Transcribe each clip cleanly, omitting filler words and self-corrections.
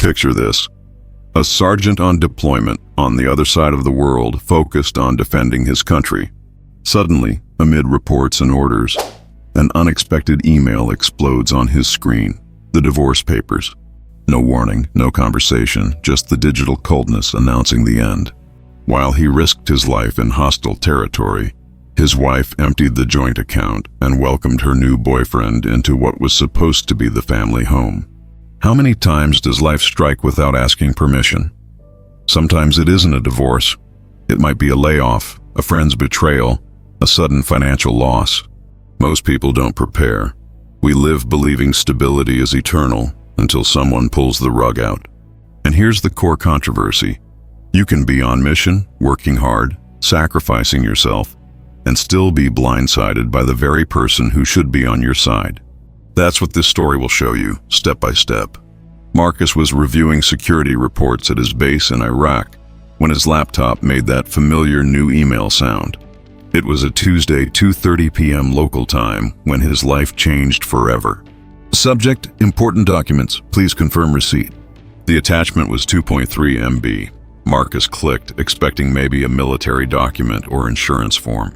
Picture this. A sergeant on deployment on the other side of the world, focused on defending his country. Suddenly, amid reports and orders, an unexpected email explodes on his screen. The divorce papers. No warning, no conversation, just the digital coldness announcing the end. While he risked his life in hostile territory, his wife emptied the joint account and welcomed her new boyfriend into what was supposed to be the family home. How many times does life strike without asking permission? Sometimes it isn't a divorce. It might be a layoff, a friend's betrayal, a sudden financial loss. Most people don't prepare. We live believing stability is eternal until someone pulls the rug out. And here's the core controversy. You can be on mission, working hard, sacrificing yourself, and still be blindsided by the very person who should be on your side. That's what this story will show you, step by step. Marcus was reviewing security reports at his base in Iraq when his laptop made that familiar new email sound. It was a Tuesday, 2:30 p.m. local time, when his life changed forever. Subject: important documents. Please confirm receipt. The attachment was 2.3 MB. Marcus clicked, expecting maybe a military document or insurance form.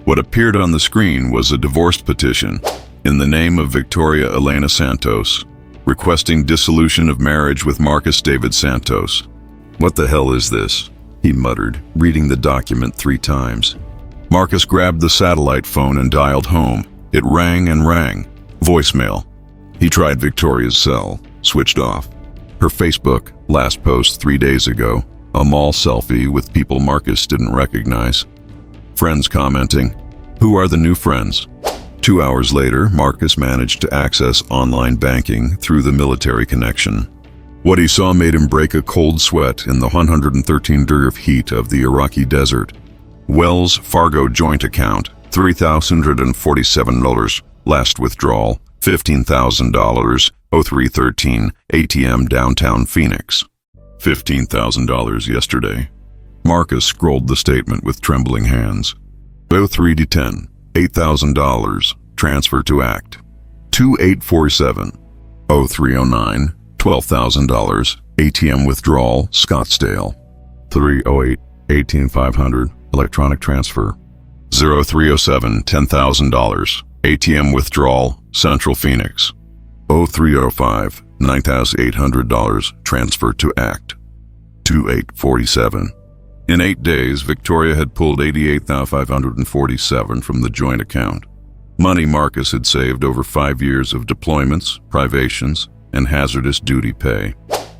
What appeared on the screen was a divorce petition in the name of Victoria Elena Santos, requesting dissolution of marriage with Marcus David Santos. What the hell is this? He muttered, reading the document 3 times. Marcus grabbed the satellite phone and dialed home. It rang and rang. Voicemail. He tried Victoria's cell, switched off. Her Facebook, last post 3 days ago, a mall selfie with people Marcus didn't recognize. Friends commenting, "Who are the new friends?" 2 hours later, Marcus managed to access online banking through the military connection. What he saw made him break a cold sweat in the 113-degree heat of the Iraqi desert. Wells Fargo joint account, $3,047. Last withdrawal, $15,000, 0313, ATM downtown Phoenix. $15,000 yesterday. Marcus scrolled the statement with trembling hands. 0310, $8,000, transfer to ACT. 2847, 0309, $12,000, ATM withdrawal, Scottsdale. 308, 18500, electronic transfer. 0307, $10,000, ATM withdrawal, Central Phoenix. 0305, $9,800, transfer to ACT. 2847. In 8 days, Victoria had pulled $88,547 from the joint account. Money Marcus had saved over 5 years of deployments, privations, and hazardous duty pay.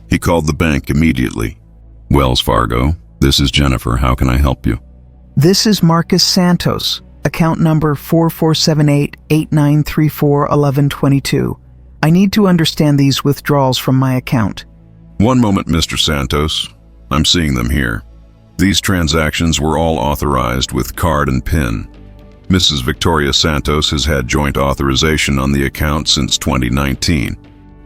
He called the bank immediately. Wells Fargo, this is Jennifer. How can I help you? This is Marcus Santos, account number 4478-8934-1122. I need to understand these withdrawals from my account. One moment, Mr. Santos. I'm seeing them here. These transactions were all authorized with card and PIN. Mrs. Victoria Santos has had joint authorization on the account since 2019.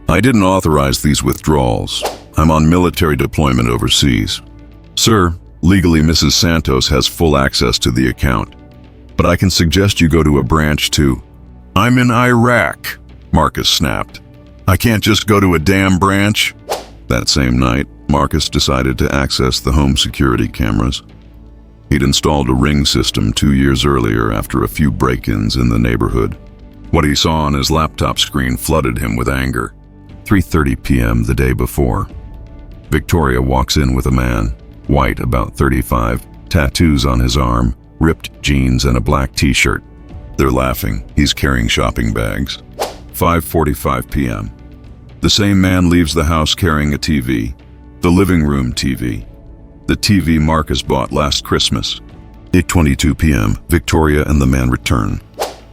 I didn't authorize these withdrawals. I'm on military deployment overseas. Sir, legally Mrs. Santos has full access to the account, but I can suggest you go to a branch too. I'm in Iraq, Marcus snapped. I can't just go to a damn branch. That same night, Marcus decided to access the home security cameras. He'd installed a ring system 2 years earlier after a few break-ins in the neighborhood. What he saw on his laptop screen flooded him with anger. 3:30 p.m. the day before. Victoria walks in with a man, white, about 35, tattoos on his arm, ripped jeans and a black t-shirt. They're laughing. He's carrying shopping bags. 5:45 p.m. The same man leaves the house carrying a TV. The living room TV. The TV Marcus bought last Christmas. 8:22 p.m. Victoria and the man return.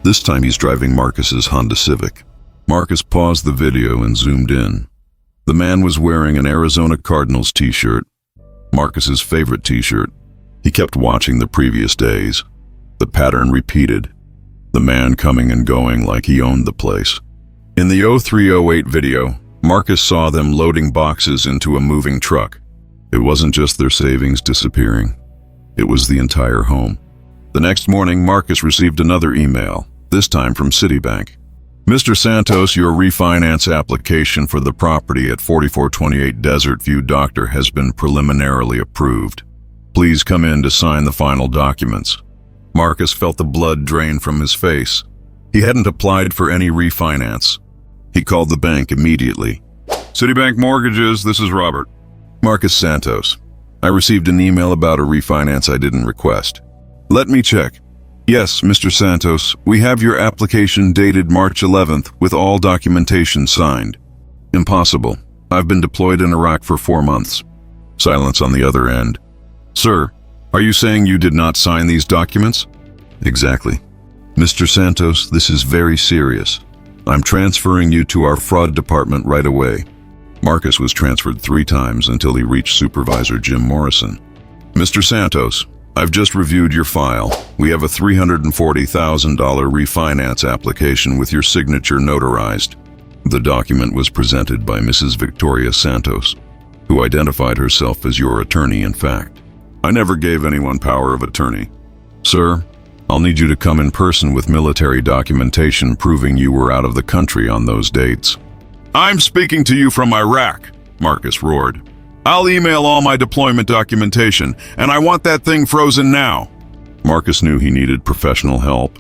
This time he's driving Marcus's Honda Civic. Marcus paused the video and zoomed in. The man was wearing an Arizona Cardinals t-shirt, Marcus's favorite t-shirt. He kept watching the previous days. The pattern repeated. The man coming and going like he owned the place. In the 0308 video, Marcus saw them loading boxes into a moving truck. It wasn't just their savings disappearing. It was the entire home. The next morning, Marcus received another email, this time from Citibank. Mr. Santos, your refinance application for the property at 4428 Desert View Doctor has been preliminarily approved. Please come in to sign the final documents. Marcus felt the blood drain from his face. He hadn't applied for any refinance. He called the bank immediately. Citibank Mortgages, this is Robert. Marcus Santos. I received an email about a refinance I didn't request. Let me check. Yes, Mr. Santos, we have your application dated March 11th with all documentation signed. Impossible. I've been deployed in Iraq for 4 months. Silence on the other end. Sir, are you saying you did not sign these documents? Exactly. Mr. Santos, this is very serious. I'm transferring you to our fraud department right away. Marcus was transferred 3 times until he reached Supervisor Jim Morrison. Mr. Santos, I've just reviewed your file. We have a $340,000 refinance application with your signature notarized. The document was presented by Mrs. Victoria Santos, who identified herself as your attorney in fact. I never gave anyone power of attorney. Sir, I'll need you to come in person with military documentation proving you were out of the country on those dates. I'm speaking to you from Iraq, Marcus roared. I'll email all my deployment documentation, and I want that thing frozen now. Marcus knew he needed professional help.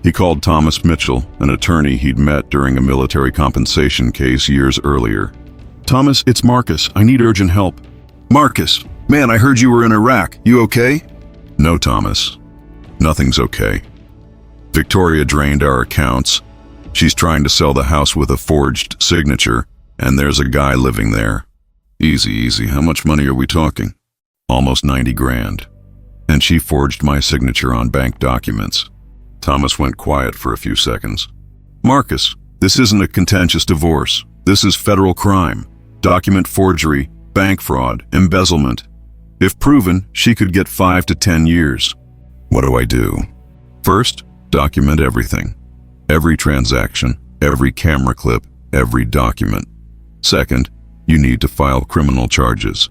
He called Thomas Mitchell, an attorney he'd met during a military compensation case years earlier. Thomas, it's Marcus. I need urgent help. Marcus, man, I heard you were in Iraq. You okay? No, Thomas. Nothing's okay. Victoria drained our accounts. She's trying to sell the house with a forged signature, and there's a guy living there. Easy. How much money are we talking? Almost 90 grand. And she forged my signature on bank documents. Thomas went quiet for a few seconds. Marcus, this isn't a contentious divorce. This is federal crime. Document forgery, bank fraud, embezzlement. If proven, she could get 5 to 10 years. What do I do? First, document everything. Every transaction, every camera clip, every document. Second, you need to file criminal charges.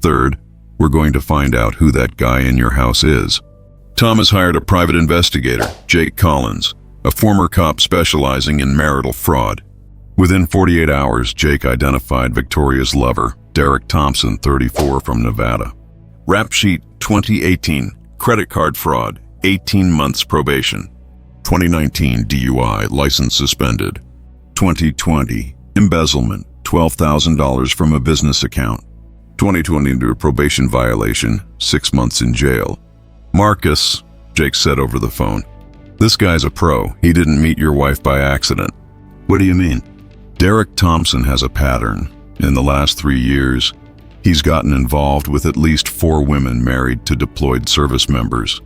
Third, we're going to find out who that guy in your house is. Thomas hired a private investigator, Jake Collins, a former cop specializing in marital fraud. Within 48 hours, Jake identified Victoria's lover, Derek Thompson, 34, from Nevada. Rap sheet 2018, credit card fraud, 18 months probation. 2019 DUI, license suspended. 2020 embezzlement, $12,000 from a business account. 2022 probation violation, 6 months in jail. Marcus, Jake said over the phone. This guy's a pro. He didn't meet your wife by accident. What do you mean? Derek Thompson has a pattern. In the last 3 years, he's gotten involved with at least 4 women married to deployed service members.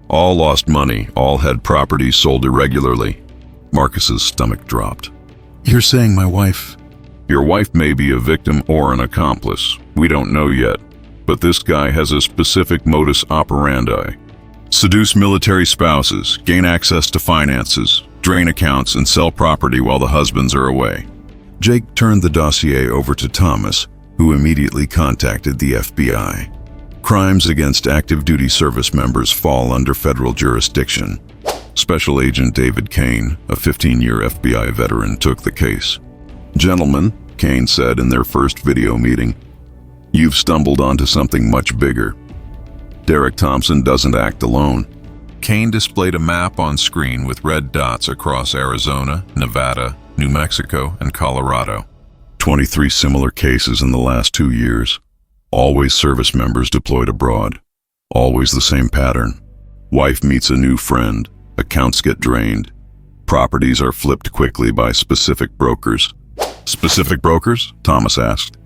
All lost money, all had properties sold irregularly. Marcus's stomach dropped. You're saying my wife? Your wife may be a victim or an accomplice. We don't know yet. But this guy has a specific modus operandi. Seduce military spouses, gain access to finances, drain accounts, and sell property while the husbands are away. Jake turned the dossier over to Thomas, who immediately contacted the FBI. Crimes against active duty service members fall under federal jurisdiction. Special Agent David Kane, a 15-year FBI veteran, took the case. Gentlemen, Kane said in their first video meeting, you've stumbled onto something much bigger. Derek Thompson doesn't act alone. Kane displayed a map on screen with red dots across Arizona, Nevada, New Mexico, and Colorado. 23 similar cases in the last 2 years. Always service members deployed abroad. Always the same pattern. Wife meets a new friend. Accounts get drained. Properties are flipped quickly by specific brokers. Specific brokers? Thomas asked.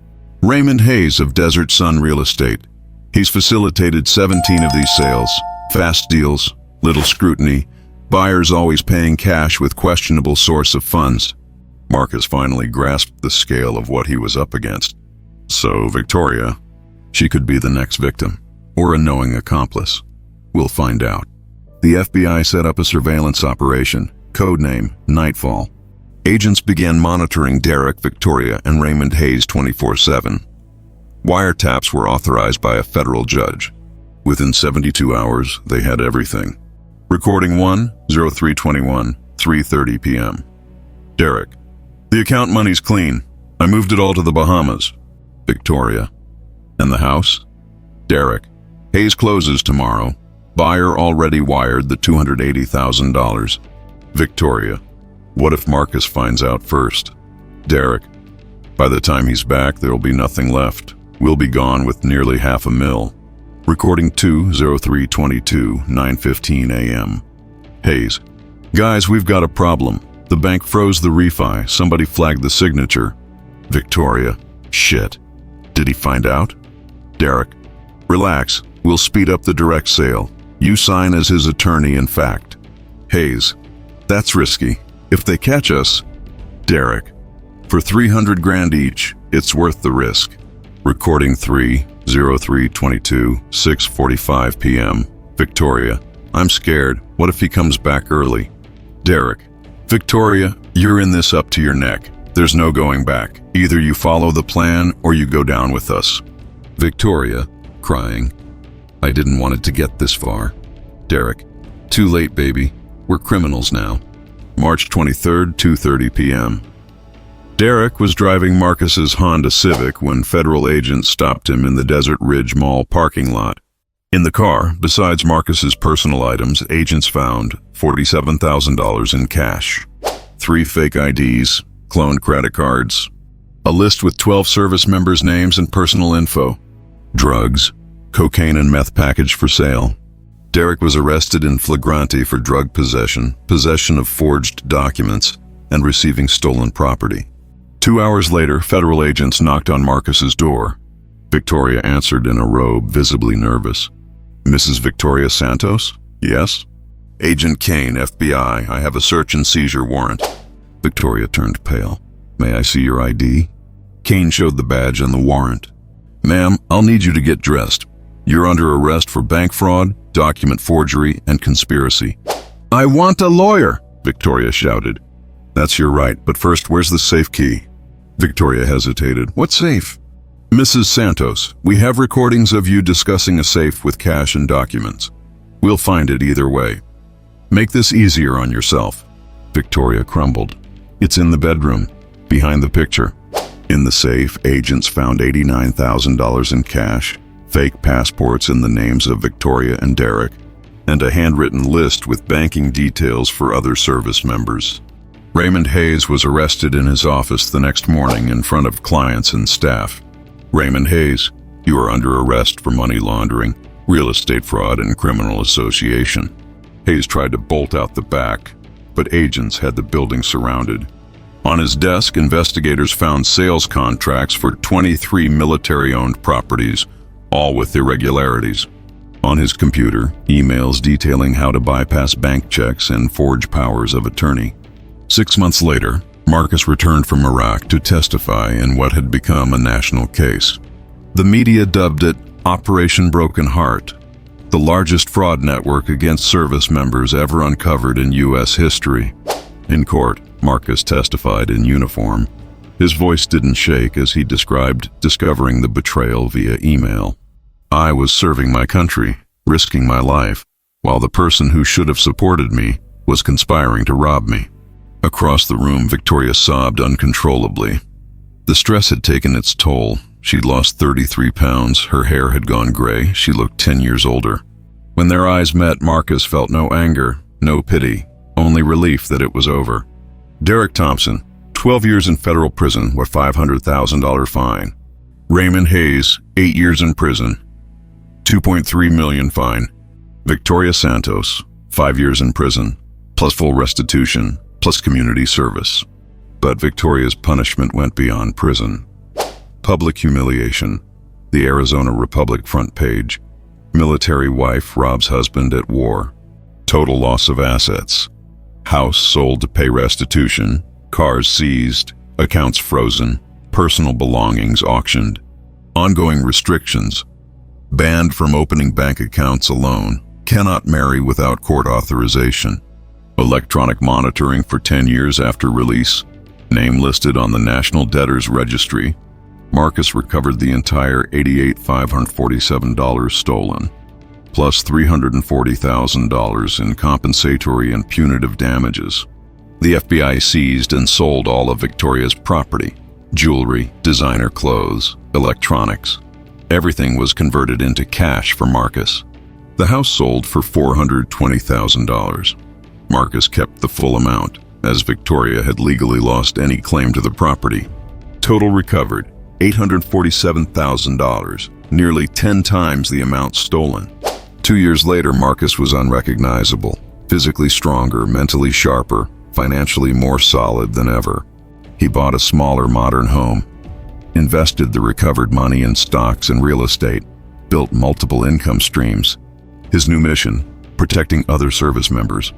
Raymond Hayes of Desert Sun Real Estate. He's facilitated 17 of these sales. Fast deals, little scrutiny, buyers always paying cash with questionable source of funds. Marcus finally grasped the scale of what he was up against. So, Victoria, she could be the next victim, or a knowing accomplice. We'll find out. The FBI set up a surveillance operation, codename Nightfall. Agents began monitoring Derek, Victoria, and Raymond Hayes 24/7. Wiretaps were authorized by a federal judge. Within 72 hours, they had everything. Recording 1, 0321, 3:30 p.m. Derek. The account money's clean. I moved it all to the Bahamas. Victoria. And the house? Derek. Hayes closes tomorrow. Buyer already wired the $280,000. Victoria. What if Marcus finds out first? Derek. By the time he's back, there'll be nothing left. We'll be gone with nearly $500,000. Recording 2/03/22, 9:15 a.m. Hayes. Guys, we've got a problem. The bank froze the refi. Somebody flagged the signature. Victoria. Shit. Did he find out? Derek. Relax. We'll speed up the direct sale. You sign as his attorney in fact. Hayes. That's risky. If they catch us. Derek. For $300,000 each, it's worth the risk. Recording 3/03/22, 6:45 p.m. Victoria. I'm scared. What if he comes back early? Derek. Victoria, you're in this up to your neck. There's no going back. Either you follow the plan or you go down with us. Victoria, crying. I didn't want it to get this far. Derek. Too late, baby. We're criminals now. March 23rd, 2:30 p.m. Derek was driving Marcus's Honda Civic when federal agents stopped him in the Desert Ridge Mall parking lot. In the car, besides Marcus's personal items, agents found $47,000 in cash, 3 fake IDs, cloned credit cards, a list with 12 service members' names and personal info, drugs, cocaine and meth package for sale. Derek was arrested in flagrante for drug possession, possession of forged documents, and receiving stolen property. 2 hours later, federal agents knocked on Marcus's door. Victoria answered in a robe, visibly nervous. Mrs. Victoria Santos? Yes? Agent Kane, FBI. I have a search and seizure warrant. Victoria turned pale. May I see your ID? Kane showed the badge and the warrant. Ma'am, I'll need you to get dressed. You're under arrest for bank fraud, document forgery, and conspiracy. I want a lawyer, Victoria shouted. That's your right, but first, where's the safe key? Victoria hesitated. What safe? Mrs. Santos, we have recordings of you discussing a safe with cash and documents. We'll find it either way. Make this easier on yourself. Victoria crumbled. It's in the bedroom, behind the picture. In the safe, agents found $89,000 in cash, fake passports in the names of Victoria and Derek, and a handwritten list with banking details for other service members. Raymond Hayes was arrested in his office the next morning in front of clients and staff. Raymond Hayes, you are under arrest for money laundering, real estate fraud, and criminal association. Hayes tried to bolt out the back, but agents had the building surrounded. On his desk, investigators found sales contracts for 23 military-owned properties, all with irregularities. On his computer, emails detailing how to bypass bank checks and forge powers of attorney. 6 months later, Marcus returned from Iraq to testify in what had become a national case. The media dubbed it Operation Broken Heart, the largest fraud network against service members ever uncovered in U.S. history. In court, Marcus testified in uniform. His voice didn't shake as he described discovering the betrayal via email. I was serving my country, risking my life, while the person who should have supported me was conspiring to rob me. Across the room, Victoria sobbed uncontrollably. The stress had taken its toll. She'd lost 33 pounds, her hair had gone gray, she looked 10 years older. When their eyes met, Marcus felt no anger, no pity, only relief that it was over. Derek Thompson, 12 years in federal prison with $500,000 fine. Raymond Hayes, 8 years in prison, $2.3 million fine. Victoria Santos, 5 years in prison, plus full restitution, plus community service. But Victoria's punishment went beyond prison. Public humiliation. The Arizona Republic front page. Military wife robs husband at war. Total loss of assets. House sold to pay restitution. Cars seized. Accounts frozen. Personal belongings auctioned. Ongoing restrictions. Banned from opening bank accounts alone. Cannot marry without court authorization. Electronic monitoring for 10 years after release. Name listed on the National Debtors Registry. Marcus recovered the entire $88,547 stolen, plus $340,000 in compensatory and punitive damages. The FBI seized and sold all of Victoria's property: jewelry, designer clothes, electronics. Everything was converted into cash for Marcus. The house sold for $420,000. Marcus kept the full amount, as Victoria had legally lost any claim to the property. Total recovered, $847,000, nearly 10 times the amount stolen. 2 years later, Marcus was unrecognizable, physically stronger, mentally sharper, financially more solid than ever. He bought a smaller, modern home, invested the recovered money in stocks and real estate, built multiple income streams. His new mission: protecting other service members.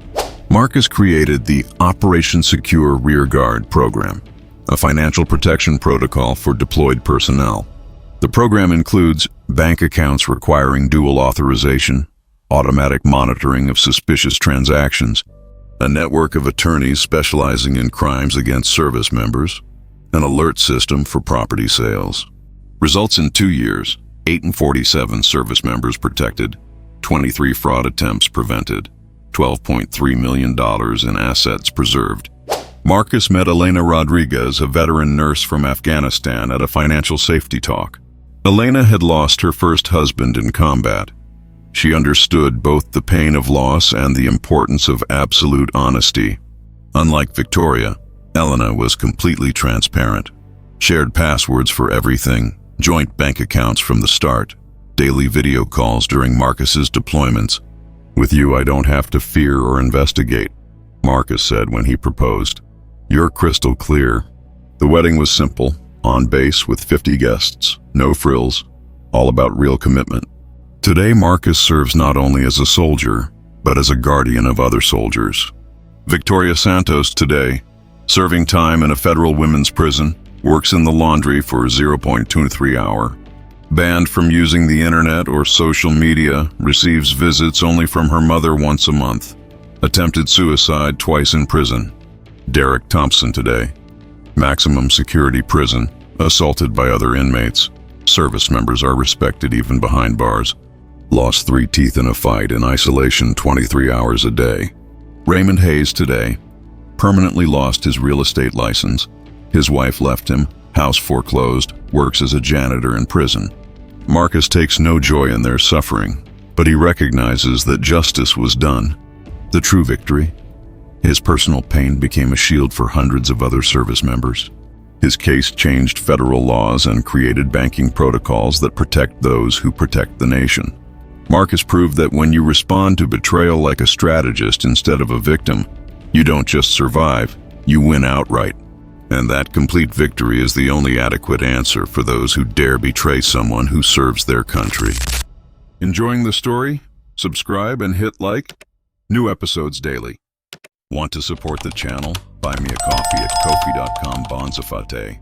Marcus created the Operation Secure Rear Guard program, a financial protection protocol for deployed personnel. The program includes bank accounts requiring dual authorization, automatic monitoring of suspicious transactions, a network of attorneys specializing in crimes against service members, an alert system for property sales. Results in 2 years: 847 service members protected, 23 fraud attempts prevented, $12.3 million in assets preserved. Marcus met Elena Rodriguez, a veteran nurse from Afghanistan, at a financial safety talk. Elena had lost her first husband in combat. She understood both the pain of loss and the importance of absolute honesty. Unlike Victoria, Elena was completely transparent. Shared passwords for everything, joint bank accounts from the start, daily video calls during Marcus's deployments. "With you, I don't have to fear or investigate," Marcus said when he proposed. "You're crystal clear." The wedding was simple, on base with 50 guests, no frills, all about real commitment. Today, Marcus serves not only as a soldier, but as a guardian of other soldiers. Victoria Santos today, serving time in a federal women's prison, works in the laundry for 0.23 hour. Banned from using the internet or social media, receives visits only from her mother once a month. Attempted suicide twice in prison. Derek Thompson today, maximum security prison, assaulted by other inmates. Service members are respected even behind bars. Lost 3 teeth in a fight in isolation 23 hours a day. Raymond Hayes today, permanently lost his real estate license. His wife left him, house foreclosed, works as a janitor in prison. Marcus takes no joy in their suffering, but he recognizes that justice was done. The true victory: his personal pain became a shield for hundreds of other service members. His case changed federal laws and created banking protocols that protect those who protect the nation. Marcus proved that when you respond to betrayal like a strategist instead of a victim, you don't just survive, you win outright. And that complete victory is the only adequate answer for those who dare betray someone who serves their country. Enjoying the story? Subscribe and hit like. New episodes daily. Want to support the channel? Buy me a coffee at ko-fi.com/bonzafate.